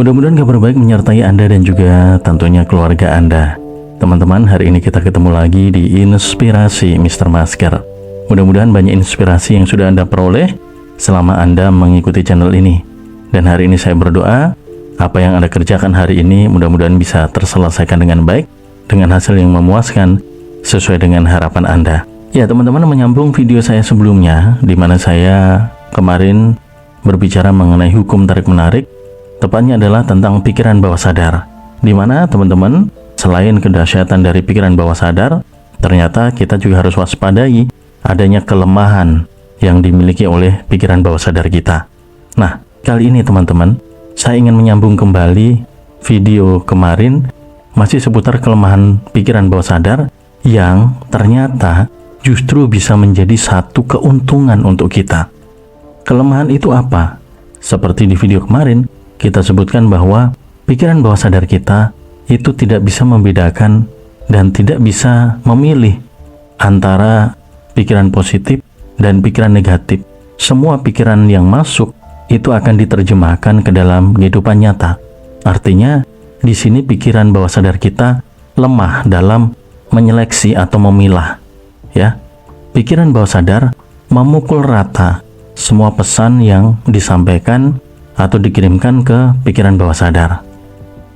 Mudah-mudahan kabar baik menyertai Anda dan juga tentunya keluarga Anda. Teman-teman, hari ini kita ketemu lagi di Inspirasi Mr. Masker. Mudah-mudahan banyak inspirasi yang sudah Anda peroleh selama Anda mengikuti channel ini. Dan hari ini saya berdoa, apa yang Anda kerjakan hari ini mudah-mudahan bisa terselesaikan dengan baik, dengan hasil yang memuaskan, sesuai dengan harapan Anda. Ya teman-teman, menyambung video saya sebelumnya, di mana saya kemarin berbicara mengenai hukum tarik-menarik, tepatnya adalah tentang pikiran bawah sadar, di mana teman-teman, selain kedahsyatan dari pikiran bawah sadar, ternyata kita juga harus waspadai adanya kelemahan yang dimiliki oleh pikiran bawah sadar kita. Nah, kali ini teman-teman, saya ingin menyambung kembali video kemarin, masih seputar kelemahan pikiran bawah sadar yang ternyata justru bisa menjadi satu keuntungan untuk kita. Kelemahan itu apa? Seperti di video kemarin, kita sebutkan bahwa pikiran bawah sadar kita itu tidak bisa membedakan dan tidak bisa memilih antara pikiran positif dan pikiran negatif. Semua pikiran yang masuk itu akan diterjemahkan ke dalam kehidupan nyata. Artinya, di sini pikiran bawah sadar kita lemah dalam menyeleksi atau memilah. Ya, pikiran bawah sadar memukul rata semua pesan yang disampaikan atau dikirimkan ke pikiran bawah sadar.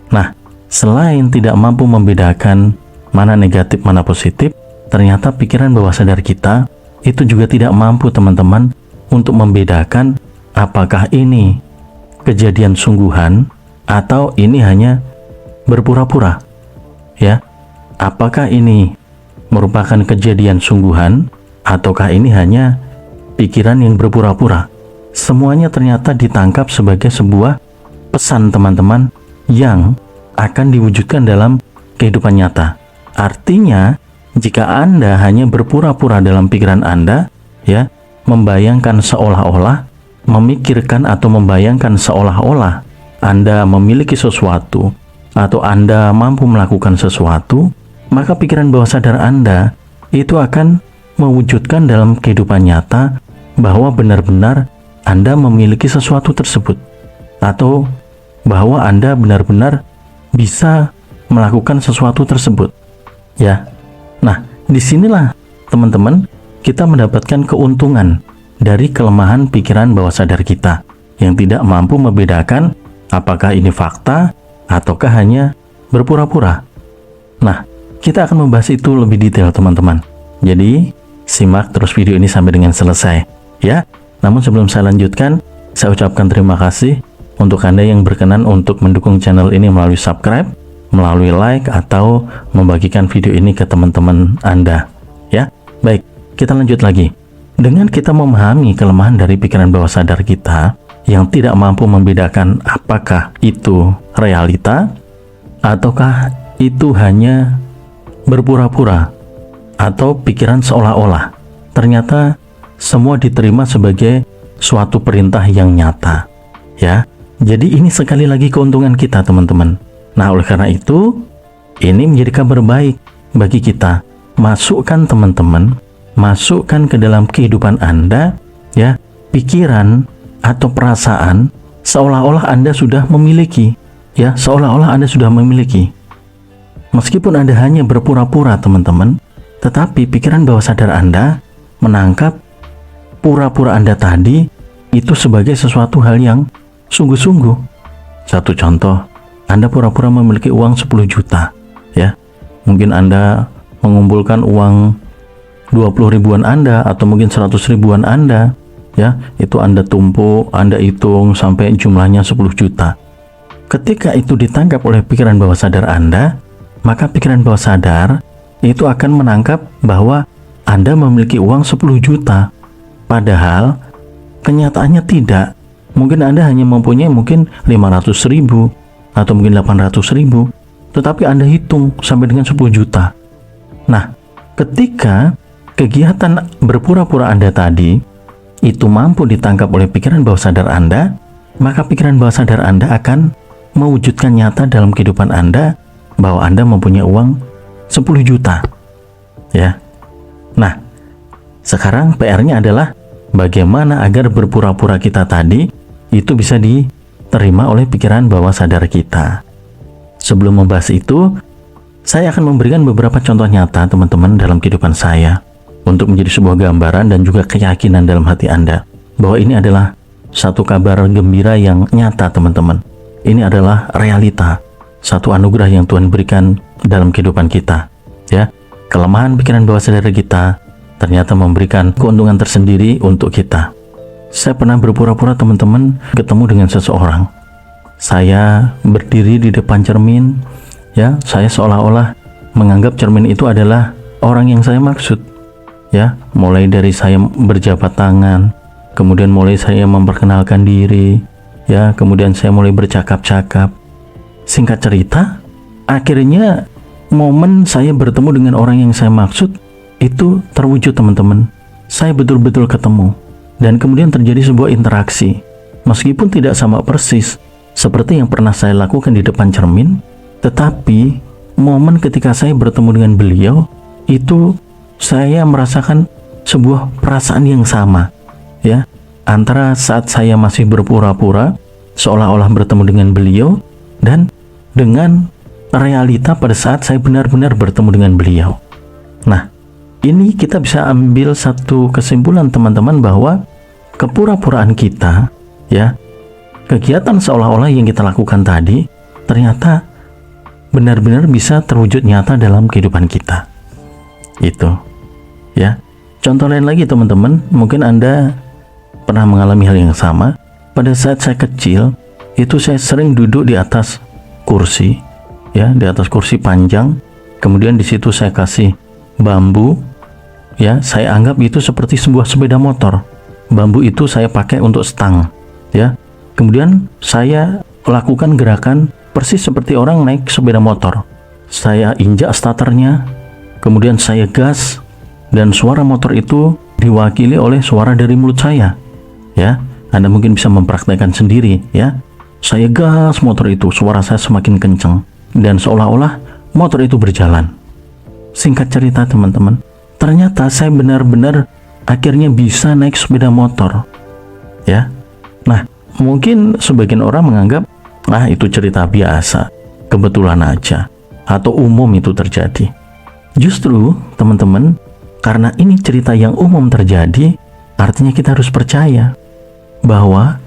Nah, selain tidak mampu membedakan mana negatif mana positif, ternyata pikiran bawah sadar kita itu juga tidak mampu teman-teman untuk membedakan apakah ini kejadian sungguhan atau ini hanya berpura-pura. Ya, apakah ini merupakan kejadian sungguhan ataukah ini hanya pikiran yang berpura-pura? Semuanya ternyata ditangkap sebagai sebuah pesan teman-teman yang akan diwujudkan dalam kehidupan nyata. Artinya, jika Anda hanya berpura-pura dalam pikiran Anda, ya, membayangkan seolah-olah, memikirkan atau membayangkan seolah-olah Anda memiliki sesuatu atau Anda mampu melakukan sesuatu, maka pikiran bawah sadar Anda itu akan mewujudkan dalam kehidupan nyata bahwa benar-benar Anda memiliki sesuatu tersebut, atau bahwa Anda benar-benar bisa melakukan sesuatu tersebut. Ya, nah disinilah teman-teman kita mendapatkan keuntungan dari kelemahan pikiran bawah sadar kita yang tidak mampu membedakan apakah ini fakta ataukah hanya berpura-pura. Nah, kita akan membahas itu lebih detail teman-teman. Jadi simak terus video ini sampai dengan selesai, ya. Namun sebelum saya lanjutkan, saya ucapkan terima kasih untuk Anda yang berkenan untuk mendukung channel ini melalui subscribe, melalui like, atau membagikan video ini ke teman-teman Anda. Ya, baik, kita lanjut lagi. Dengan kita memahami kelemahan dari pikiran bawah sadar kita yang tidak mampu membedakan apakah itu realita ataukah itu hanya berpura-pura atau pikiran seolah-olah, ternyata semua diterima sebagai suatu perintah yang nyata. Ya, jadi ini sekali lagi keuntungan kita teman-teman. Nah, oleh karena itu, ini menjadi kabar baik bagi kita. Masukkan teman-teman, masukkan ke dalam kehidupan Anda, ya, pikiran atau perasaan seolah-olah Anda sudah memiliki, ya, seolah-olah Anda sudah memiliki. Meskipun Anda hanya berpura-pura teman-teman, tetapi pikiran bawah sadar Anda menangkap pura-pura Anda tadi itu sebagai sesuatu hal yang sungguh-sungguh. Satu contoh, Anda pura-pura memiliki uang 10 juta, ya. Mungkin Anda mengumpulkan uang 20 ribuan Anda atau mungkin 100 ribuan Anda, ya. Itu Anda tumpuk, Anda hitung sampai jumlahnya 10 juta. Ketika itu ditangkap oleh pikiran bawah sadar Anda, maka pikiran bawah sadar itu akan menangkap bahwa Anda memiliki uang 10 juta. Padahal kenyataannya tidak. Mungkin Anda hanya mempunyai mungkin 500 ribu atau mungkin 800 ribu, tetapi Anda hitung sampai dengan 10 juta. Nah, ketika kegiatan berpura-pura Anda tadi itu mampu ditangkap oleh pikiran bawah sadar Anda, maka pikiran bawah sadar Anda akan mewujudkan nyata dalam kehidupan Anda bahwa Anda mempunyai uang 10 juta. Ya. Nah, sekarang PR-nya adalah bagaimana agar berpura-pura kita tadi itu bisa diterima oleh pikiran bawah sadar kita. Sebelum membahas itu, saya akan memberikan beberapa contoh nyata teman-teman dalam kehidupan saya untuk menjadi sebuah gambaran dan juga keyakinan dalam hati Anda bahwa ini adalah satu kabar gembira yang nyata teman-teman. Ini adalah realita, satu anugerah yang Tuhan berikan dalam kehidupan kita. Ya, kelemahan pikiran bawah sadar kita ternyata memberikan keuntungan tersendiri untuk kita. Saya pernah berpura-pura teman-teman ketemu dengan seseorang. Saya berdiri di depan cermin, ya, saya seolah-olah menganggap cermin itu adalah orang yang saya maksud. Ya, mulai dari saya berjabat tangan, kemudian mulai saya memperkenalkan diri, ya, kemudian saya mulai bercakap-cakap. Singkat cerita, akhirnya momen saya bertemu dengan orang yang saya maksud itu terwujud teman-teman. Saya betul-betul ketemu dan kemudian terjadi sebuah interaksi. Meskipun tidak sama persis seperti yang pernah saya lakukan di depan cermin, tetapi momen ketika saya bertemu dengan beliau itu saya merasakan sebuah perasaan yang sama, ya, antara saat saya masih berpura-pura seolah-olah bertemu dengan beliau dan dengan realita pada saat saya benar-benar bertemu dengan beliau. Nah, ini kita bisa ambil satu kesimpulan teman-teman bahwa kepura-puraan kita, ya, kegiatan seolah-olah yang kita lakukan tadi ternyata benar-benar bisa terwujud nyata dalam kehidupan kita. Itu, ya. Contoh lain lagi teman-teman, mungkin Anda pernah mengalami hal yang sama. Pada saat saya kecil, itu saya sering duduk di atas kursi, ya, di atas kursi panjang. Kemudian di situ saya kasih bambu, ya, saya anggap itu seperti sebuah sepeda motor. Bambu itu saya pakai untuk stang, ya. Kemudian saya lakukan gerakan persis seperti orang naik sepeda motor. Saya injak starternya, kemudian saya gas, dan suara motor itu diwakili oleh suara dari mulut saya. Ya, Anda mungkin bisa mempraktekkan sendiri, ya. Saya gas motor itu, suara saya semakin kencang dan seolah-olah motor itu berjalan. Singkat cerita teman-teman, ternyata saya benar-benar akhirnya bisa naik sepeda motor. Ya. Nah, mungkin sebagian orang menganggap, itu cerita biasa, kebetulan aja, atau umum itu terjadi. Justru, teman-teman, karena ini cerita yang umum terjadi, artinya kita harus percaya bahwa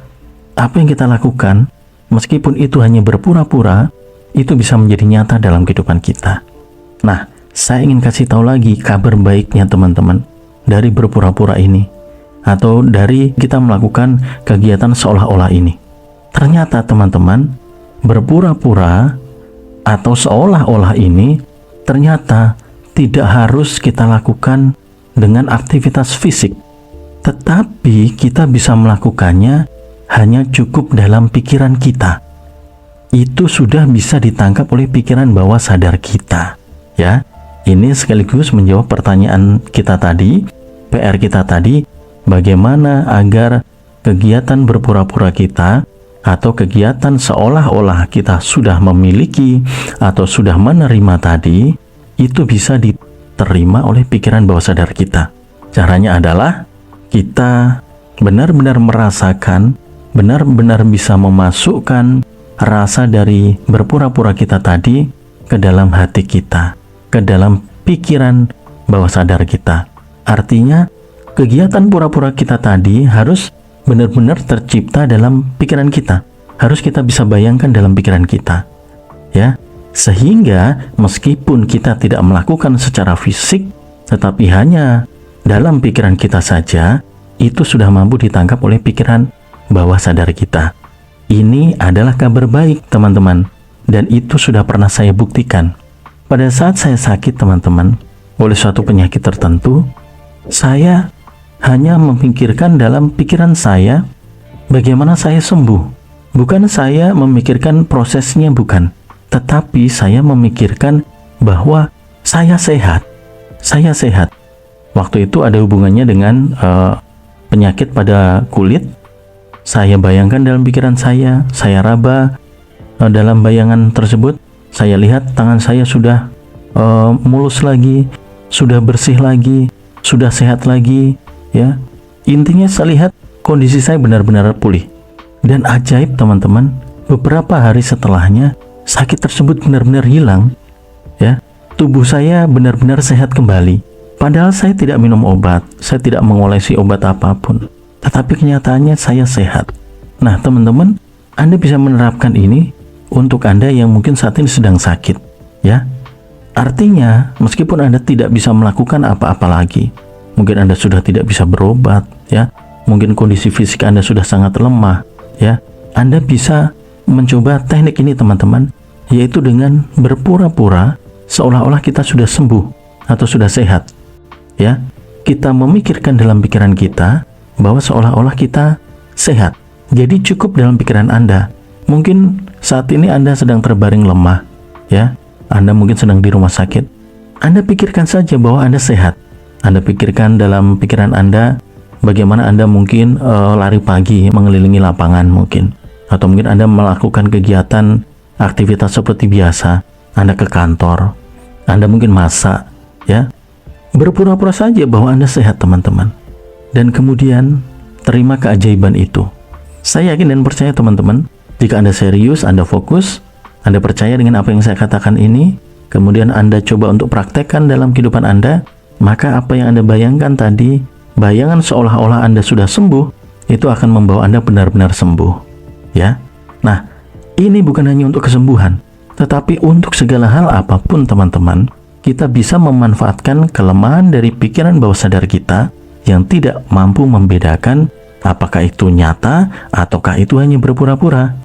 apa yang kita lakukan, meskipun itu hanya berpura-pura, itu bisa menjadi nyata dalam kehidupan kita. Nah, saya ingin kasih tahu lagi kabar baiknya teman-teman dari berpura-pura ini, atau dari kita melakukan kegiatan seolah-olah ini. Ternyata teman-teman, berpura-pura atau seolah-olah ini ternyata tidak harus kita lakukan dengan aktivitas fisik, tetapi kita bisa melakukannya hanya cukup dalam pikiran kita. Itu sudah bisa ditangkap oleh pikiran bawah sadar kita, ya. Ini sekaligus menjawab pertanyaan kita tadi, PR kita tadi, bagaimana agar kegiatan berpura-pura kita atau kegiatan seolah-olah kita sudah memiliki atau sudah menerima tadi, itu bisa diterima oleh pikiran bawah sadar kita. Caranya adalah kita benar-benar merasakan, benar-benar bisa memasukkan rasa dari berpura-pura kita tadi ke dalam hati kita, ke dalam pikiran bawah sadar kita. Artinya, kegiatan pura-pura kita tadi harus benar-benar tercipta dalam pikiran kita. Harus kita bisa bayangkan dalam pikiran kita, ya. Sehingga meskipun kita tidak melakukan secara fisik, tetapi hanya dalam pikiran kita saja, itu sudah mampu ditangkap oleh pikiran bawah sadar kita. Ini adalah kabar baik teman-teman, dan itu sudah pernah saya buktikan. Pada saat saya sakit teman-teman, oleh suatu penyakit tertentu, saya hanya memikirkan dalam pikiran saya bagaimana saya sembuh. Bukan saya memikirkan prosesnya, bukan. Tetapi saya memikirkan bahwa saya sehat. Saya sehat. Waktu itu ada hubungannya dengan penyakit pada kulit. Saya bayangkan dalam pikiran saya raba dalam bayangan tersebut. Saya lihat tangan saya sudah mulus lagi, sudah bersih lagi, sudah sehat lagi, ya. Intinya saya lihat kondisi saya benar-benar pulih. Dan ajaib teman-teman, beberapa hari setelahnya sakit tersebut benar-benar hilang. Ya, tubuh saya benar-benar sehat kembali. Padahal saya tidak minum obat, saya tidak mengolesi obat apapun. Tetapi kenyataannya saya sehat. Nah teman-teman, Anda bisa menerapkan ini untuk Anda yang mungkin saat ini sedang sakit. Ya, artinya meskipun Anda tidak bisa melakukan apa-apa lagi, mungkin Anda sudah tidak bisa berobat, ya, mungkin kondisi fisik Anda sudah sangat lemah, ya, Anda bisa mencoba teknik ini teman-teman, yaitu dengan berpura-pura seolah-olah kita sudah sembuh atau sudah sehat. Ya, kita memikirkan dalam pikiran kita bahwa seolah-olah kita sehat. Jadi cukup dalam pikiran Anda. Mungkin saat ini Anda sedang terbaring lemah, ya. Anda mungkin sedang di rumah sakit. Anda pikirkan saja bahwa Anda sehat. Anda pikirkan dalam pikiran Anda bagaimana Anda mungkin lari pagi mengelilingi lapangan mungkin, atau mungkin Anda melakukan kegiatan aktivitas seperti biasa. Anda ke kantor, Anda mungkin masak, ya. Berpura-pura saja bahwa Anda sehat teman-teman. Dan kemudian terima keajaiban itu. Saya yakin dan percaya teman-teman, jika Anda serius, Anda fokus, Anda percaya dengan apa yang saya katakan ini, kemudian Anda coba untuk praktekkan dalam kehidupan Anda, maka apa yang Anda bayangkan tadi, bayangan seolah-olah Anda sudah sembuh, itu akan membawa Anda benar-benar sembuh. Ya. Nah, ini bukan hanya untuk kesembuhan, tetapi untuk segala hal apapun teman-teman, kita bisa memanfaatkan kelemahan dari pikiran bawah sadar kita yang tidak mampu membedakan apakah itu nyata ataukah itu hanya berpura-pura.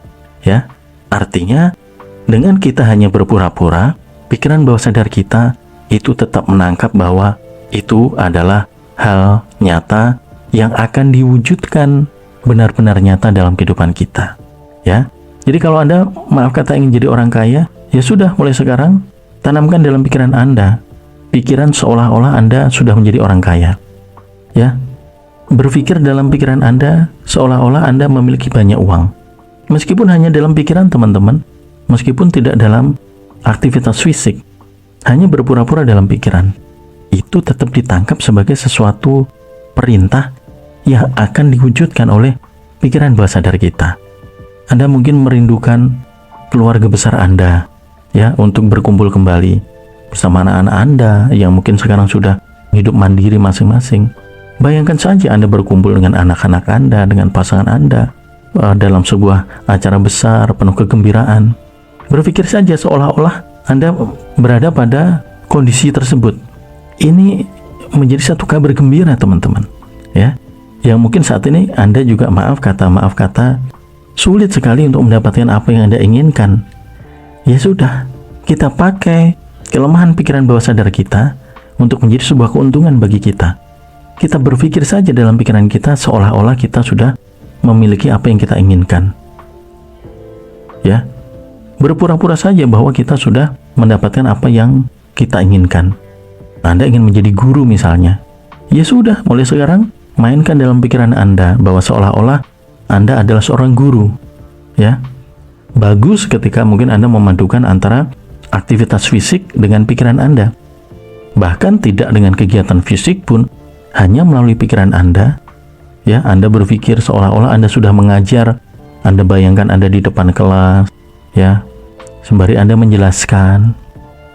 Ya, artinya dengan kita hanya berpura-pura, pikiran bawah sadar kita itu tetap menangkap bahwa itu adalah hal nyata yang akan diwujudkan benar-benar nyata dalam kehidupan kita. Ya, jadi kalau Anda maaf kata ingin jadi orang kaya, ya sudah, mulai sekarang tanamkan dalam pikiran Anda pikiran seolah-olah Anda sudah menjadi orang kaya. Ya, berpikir dalam pikiran Anda seolah-olah Anda memiliki banyak uang. Meskipun hanya dalam pikiran teman-teman, meskipun tidak dalam aktivitas fisik, hanya berpura-pura dalam pikiran, itu tetap ditangkap sebagai sesuatu perintah yang akan diwujudkan oleh pikiran bawah sadar kita. Anda mungkin merindukan keluarga besar Anda, ya, untuk berkumpul kembali bersama anak-anak Anda yang mungkin sekarang sudah hidup mandiri masing-masing. Bayangkan saja Anda berkumpul dengan anak-anak Anda, dengan pasangan Anda dalam sebuah acara besar penuh kegembiraan. Berpikir saja seolah-olah Anda berada pada kondisi tersebut. Ini menjadi satu kabar gembira teman-teman, ya. Yang mungkin saat ini Anda juga maaf kata sulit sekali untuk mendapatkan apa yang Anda inginkan. Ya sudah, kita pakai kelemahan pikiran bawah sadar kita untuk menjadi sebuah keuntungan bagi kita. Kita berpikir saja dalam pikiran kita seolah-olah kita sudah memiliki apa yang kita inginkan. Ya, berpura-pura saja bahwa kita sudah mendapatkan apa yang kita inginkan. Anda ingin menjadi guru misalnya. Ya sudah, mulai sekarang mainkan dalam pikiran Anda bahwa seolah-olah Anda adalah seorang guru. Ya, bagus ketika mungkin Anda memadukan antara aktivitas fisik dengan pikiran Anda. Bahkan tidak dengan kegiatan fisik pun, hanya melalui pikiran Anda, ya, Anda berpikir seolah-olah Anda sudah mengajar. Anda bayangkan Anda di depan kelas, ya, sembari Anda menjelaskan.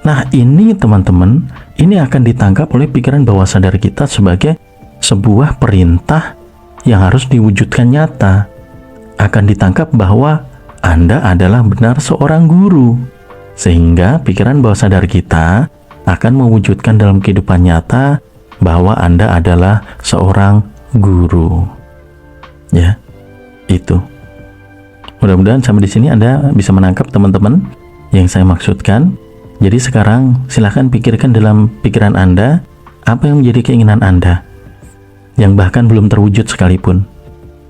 Nah, ini teman-teman, ini akan ditangkap oleh pikiran bawah sadar kita sebagai sebuah perintah yang harus diwujudkan nyata. Akan ditangkap bahwa Anda adalah benar seorang guru, sehingga pikiran bawah sadar kita akan mewujudkan dalam kehidupan nyata bahwa Anda adalah seorang guru. Ya, itu. Mudah-mudahan sampai di sini Anda bisa menangkap teman-teman yang saya maksudkan. Jadi sekarang silahkan pikirkan dalam pikiran Anda apa yang menjadi keinginan Anda yang bahkan belum terwujud sekalipun.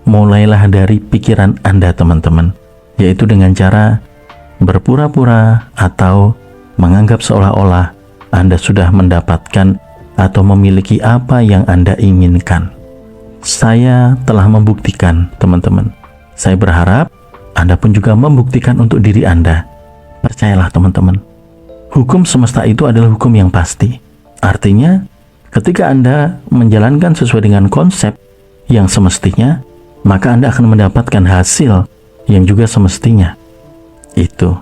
Mulailah dari pikiran Anda teman-teman, yaitu dengan cara berpura-pura atau menganggap seolah-olah Anda sudah mendapatkan atau memiliki apa yang Anda inginkan. Saya telah membuktikan teman-teman. Saya berharap Anda pun juga membuktikan untuk diri Anda. Percayalah teman-teman, hukum semesta itu adalah hukum yang pasti. Artinya, ketika Anda menjalankan sesuai dengan konsep yang semestinya, maka Anda akan mendapatkan hasil yang juga semestinya. Itu,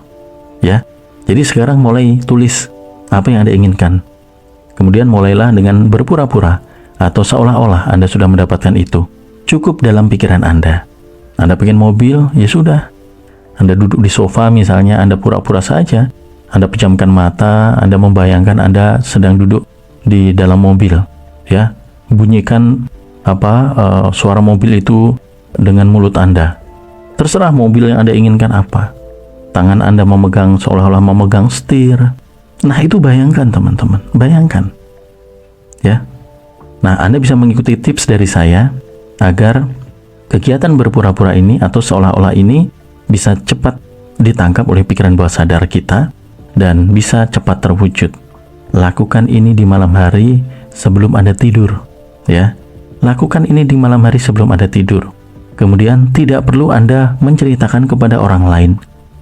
ya. Jadi sekarang mulai tulis apa yang Anda inginkan. Kemudian mulailah dengan berpura-pura atau seolah-olah Anda sudah mendapatkan itu. Cukup dalam pikiran Anda. Anda pengen mobil, ya sudah. Anda duduk di sofa misalnya, Anda pura-pura saja. Anda pejamkan mata, Anda membayangkan Anda sedang duduk di dalam mobil, ya. Bunyikan suara mobil itu dengan mulut Anda. Terserah mobil yang Anda inginkan apa. Tangan Anda memegang, seolah-olah memegang setir. Nah, itu bayangkan teman-teman, bayangkan, ya. Nah, Anda bisa mengikuti tips dari saya agar kegiatan berpura-pura ini atau seolah-olah ini bisa cepat ditangkap oleh pikiran bawah sadar kita dan bisa cepat terwujud. Lakukan ini di malam hari sebelum Anda tidur, ya. Lakukan ini di malam hari sebelum Anda tidur. Kemudian tidak perlu Anda menceritakan kepada orang lain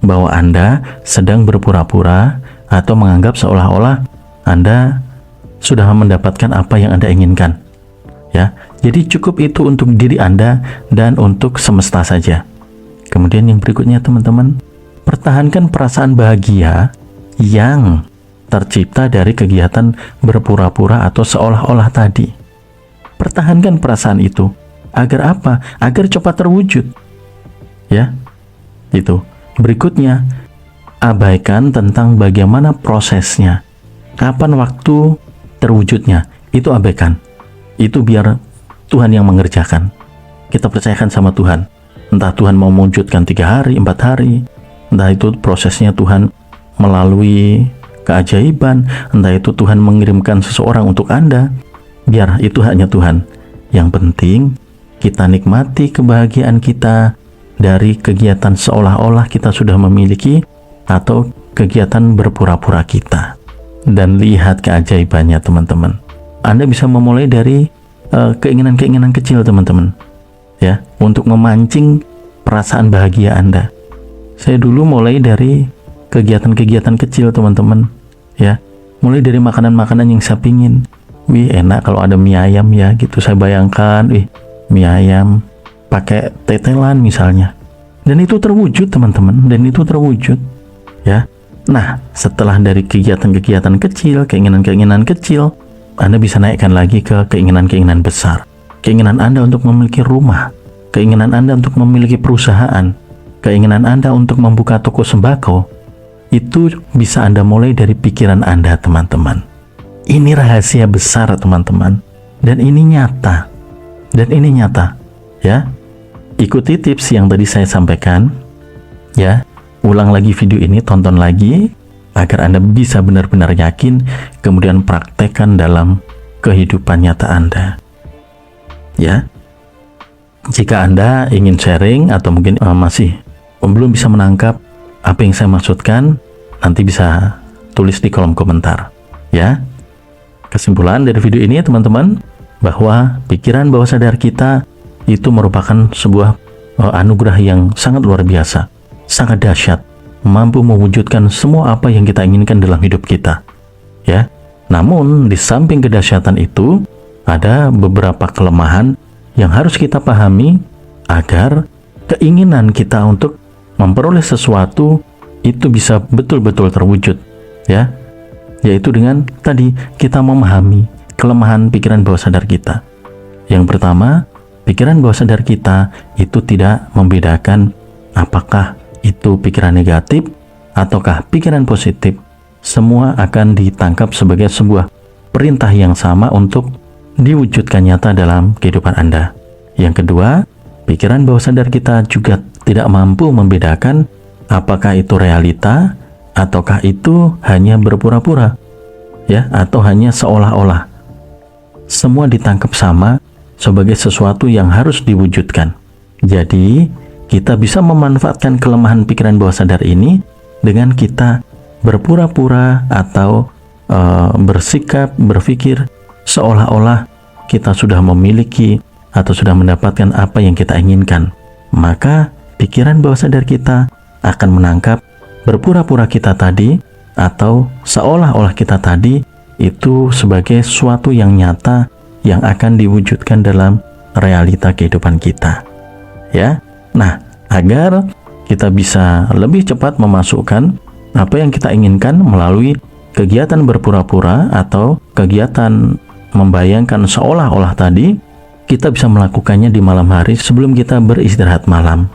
bahwa Anda sedang berpura-pura atau menganggap seolah-olah Anda sudah mendapatkan apa yang Anda inginkan, ya. Jadi cukup itu untuk diri Anda dan untuk semesta saja. Kemudian yang berikutnya teman-teman, pertahankan perasaan bahagia yang tercipta dari kegiatan berpura-pura atau seolah-olah tadi. Pertahankan perasaan itu. Agar apa? Agar cepat terwujud. Ya. Itu. Berikutnya, abaikan tentang bagaimana prosesnya. Kapan waktu terwujudnya? Itu abaikan. Itu biar Tuhan yang mengerjakan. Kita percayakan sama Tuhan. Entah Tuhan mau mewujudkan 3 hari, 4 hari. Entah itu prosesnya Tuhan melalui keajaiban. Entah itu Tuhan mengirimkan seseorang untuk Anda. Biar itu hanya Tuhan. Yang penting kita nikmati kebahagiaan kita dari kegiatan seolah-olah kita sudah memiliki atau kegiatan berpura-pura kita. Dan lihat keajaibannya teman-teman. Anda bisa memulai dari keinginan-keinginan kecil teman-teman, ya, untuk memancing perasaan bahagia Anda. Saya dulu mulai dari kegiatan-kegiatan kecil teman-teman, ya. Mulai dari makanan-makanan yang saya pingin. Wih, enak kalau ada mie ayam ya, gitu. Saya bayangkan, mie ayam pakai tetelan misalnya. Dan itu terwujud teman-teman, dan itu terwujud, ya. Nah, setelah dari kegiatan-kegiatan kecil, keinginan-keinginan kecil, Anda bisa naikkan lagi ke keinginan-keinginan besar. Keinginan Anda untuk memiliki rumah, keinginan Anda untuk memiliki perusahaan, keinginan Anda untuk membuka toko sembako. Itu bisa Anda mulai dari pikiran Anda teman-teman. Ini rahasia besar teman-teman, dan ini nyata, ya. Ikuti tips yang tadi saya sampaikan, ya. Ulang lagi video ini, tonton lagi agar Anda bisa benar-benar yakin, kemudian praktekkan dalam kehidupan nyata Anda, ya. Jika Anda ingin sharing atau mungkin masih belum bisa menangkap apa yang saya maksudkan, nanti bisa tulis di kolom komentar, ya. Kesimpulan dari video ini teman-teman, bahwa pikiran bawah sadar kita itu merupakan sebuah anugerah yang sangat luar biasa, sangat dahsyat, mampu mewujudkan semua apa yang kita inginkan dalam hidup kita, ya. Namun di samping kedahsyatan itu ada beberapa kelemahan yang harus kita pahami agar keinginan kita untuk memperoleh sesuatu itu bisa betul-betul terwujud, ya. Yaitu dengan tadi kita memahami kelemahan pikiran bawah sadar kita. Yang pertama, pikiran bawah sadar kita itu tidak membedakan apakah itu pikiran negatif ataukah pikiran positif. Semua akan ditangkap sebagai sebuah perintah yang sama untuk diwujudkan nyata dalam kehidupan Anda. Yang kedua, pikiran bawah sadar kita juga tidak mampu membedakan apakah itu realita ataukah itu hanya berpura-pura, ya, atau hanya seolah-olah. Semua ditangkap sama sebagai sesuatu yang harus diwujudkan. Jadi, kita bisa memanfaatkan kelemahan pikiran bawah sadar ini dengan kita berpura-pura atau bersikap, berpikir seolah-olah kita sudah memiliki atau sudah mendapatkan apa yang kita inginkan. Maka, pikiran bawah sadar kita akan menangkap berpura-pura kita tadi atau seolah-olah kita tadi itu sebagai sesuatu yang nyata yang akan diwujudkan dalam realita kehidupan kita. ya. Nah, agar kita bisa lebih cepat memasukkan apa yang kita inginkan melalui kegiatan berpura-pura atau kegiatan membayangkan seolah-olah tadi, kita bisa melakukannya di malam hari sebelum kita beristirahat malam,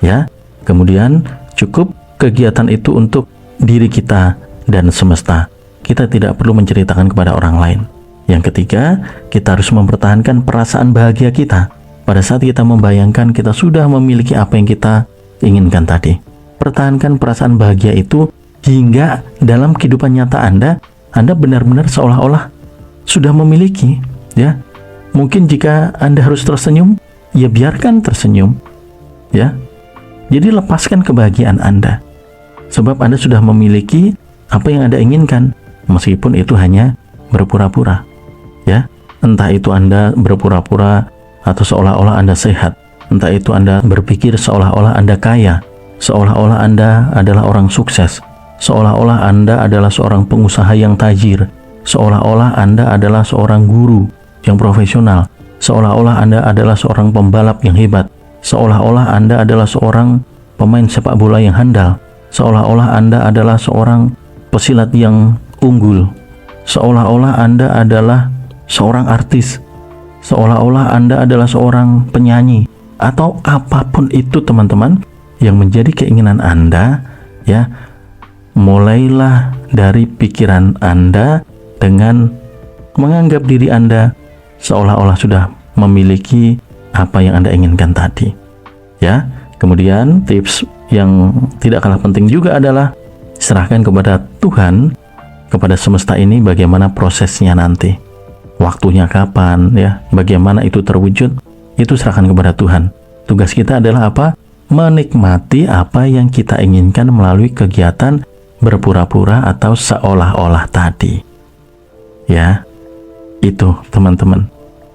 ya. Kemudian cukup kegiatan itu untuk diri kita dan semesta. Kita tidak perlu menceritakan kepada orang lain. Yang ketiga, kita harus mempertahankan perasaan bahagia kita pada saat kita membayangkan kita sudah memiliki apa yang kita inginkan tadi. Pertahankan perasaan bahagia itu hingga dalam kehidupan nyata Anda benar-benar seolah-olah sudah memiliki, ya. Mungkin jika Anda harus tersenyum, ya biarkan tersenyum, ya. Jadi lepaskan kebahagiaan Anda, sebab Anda sudah memiliki apa yang Anda inginkan, meskipun itu hanya berpura-pura, ya. Entah itu Anda berpura-pura atau seolah-olah Anda sehat, entah itu Anda berpikir seolah-olah Anda kaya, seolah-olah Anda adalah orang sukses, seolah-olah Anda adalah seorang pengusaha yang tajir, seolah-olah Anda adalah seorang guru yang profesional, seolah-olah Anda adalah seorang pembalap yang hebat, seolah-olah Anda adalah seorang pemain sepak bola yang handal, seolah-olah Anda adalah seorang pesilat yang unggul, seolah-olah Anda adalah seorang artis, seolah-olah Anda adalah seorang penyanyi, atau apapun itu teman-teman yang menjadi keinginan Anda, ya. Mulailah dari pikiran Anda dengan menganggap diri Anda seolah-olah sudah memiliki apa yang Anda inginkan tadi, ya. Kemudian tips yang tidak kalah penting juga adalah serahkan kepada Tuhan, kepada semesta ini bagaimana prosesnya nanti, waktunya kapan, ya, bagaimana itu terwujud, itu serahkan kepada Tuhan. Tugas kita adalah apa? Menikmati apa yang kita inginkan melalui kegiatan berpura-pura atau seolah-olah tadi, ya. Itu teman-teman,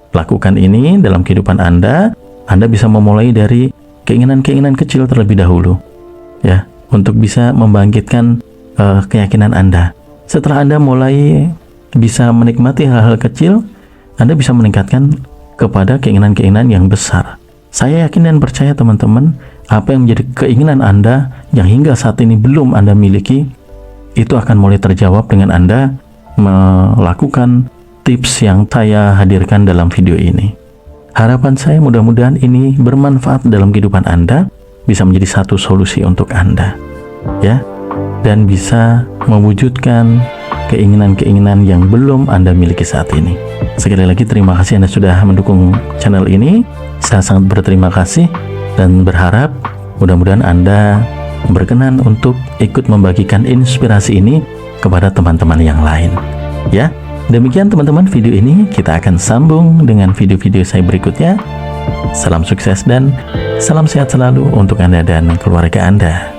lakukan ini dalam kehidupan Anda. Anda bisa memulai dari keinginan-keinginan kecil terlebih dahulu, ya, untuk bisa membangkitkan keyakinan Anda. Setelah Anda mulai bisa menikmati hal-hal kecil, Anda bisa meningkatkan kepada keinginan-keinginan yang besar. Saya yakin dan percaya teman-teman, apa yang menjadi keinginan Anda yang hingga saat ini belum Anda miliki, itu akan mulai terjawab dengan Anda melakukan tips yang saya hadirkan dalam video ini. Harapan saya mudah-mudahan ini bermanfaat dalam kehidupan Anda, bisa menjadi satu solusi untuk Anda, ya, dan bisa mewujudkan keinginan-keinginan yang belum Anda miliki saat ini. Sekali lagi terima kasih Anda sudah mendukung channel ini. Saya sangat berterima kasih dan berharap mudah-mudahan Anda berkenan untuk ikut membagikan inspirasi ini kepada teman-teman yang lain, ya. Demikian teman-teman video ini, kita akan sambung dengan video-video saya berikutnya. Salam sukses dan salam sehat selalu untuk Anda dan keluarga Anda.